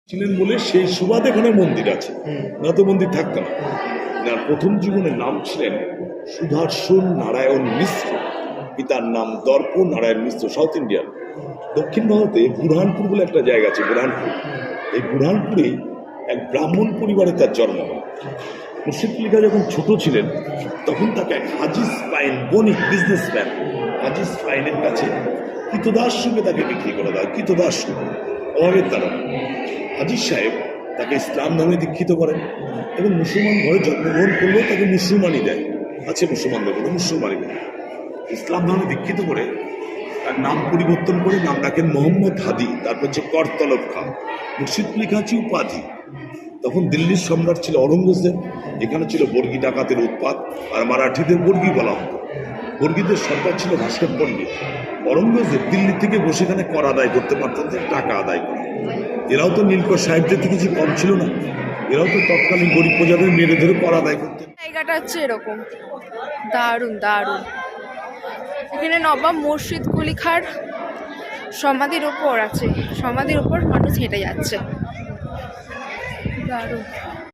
ছিলেন বলে সেই সুবাদে এখানে মন্দির আছে, না তো মন্দির থাকতো না। না, প্রথম জীবনের নাম ছিলেন সুদর্শন নারায়ণ মিশ্র, পিতার নাম দর্প নারায়ণ মিশ্র, সাউথ ইন্ডিয়ান। দক্ষিণ ভারতে বুরহানপুর বলে একটা জায়গা আছে, বুরহানপুর। এই বুরহানপুরে এক ব্রাহ্মণ পরিবারে তার জন্ম হয়। মুর্শিদ কুলি খাঁ যখন ছোট ছিলেন তখন তাকে এক হাজি স্পাইন, বণিক বিজনেসম্যান হাজি স্পাইনের কাছে কৃতদাস রূপে তাকে বিক্রি করে দেয়। কৃতদাস রূপে, অভাবের তারা। হাজি সাহেব তাকে ইসলাম ধর্মে দীক্ষিত করেন এবং মুসলমান ঘরে জন্মগ্রহণ করলেও তাকে মুসলমানই দেয়, আছে মুসলমানদের মধ্যে মুসলমানই দেয়। ইসলাম ধর্মে দীক্ষিত করে তার নাম পরিবর্তন করে নাম রাখেন মোহাম্মদ হাদি, তারপর হচ্ছে করতলব খাঁ। মুর্শিদ কুলি খাঁ হচ্ছে উপাধি। তখন দিল্লির সম্রাট ছিল অরঙ্গজেব, এখানে ছিল বর্গী ডাকাতের উৎপাত, আর মারাঠিদের বর্গী বলা হতো। বর্গীদের সরকার ছিল ভাস্কর পণ্ডিত। অরঙ্গজেব দিল্লি থেকে বসে এখানে কর আদায় করতে পারতেন, টাকা আদায় করে। এরাও তো নীলকর সাহেবদের থেকে কিছু কম ছিল না, এরাও তো তৎকালীন গরিব প্রজাদের মেরে ধরে কর আদায় করতেন। জায়গাটা হচ্ছে এরকম দারুণ দারুণ। এখানে নবাব মুর্শিদ কুলি খাঁর সমাধির ওপর আছে, সমাধির ওপর মানুষ হেঁটে যাচ্ছে, দারুণ।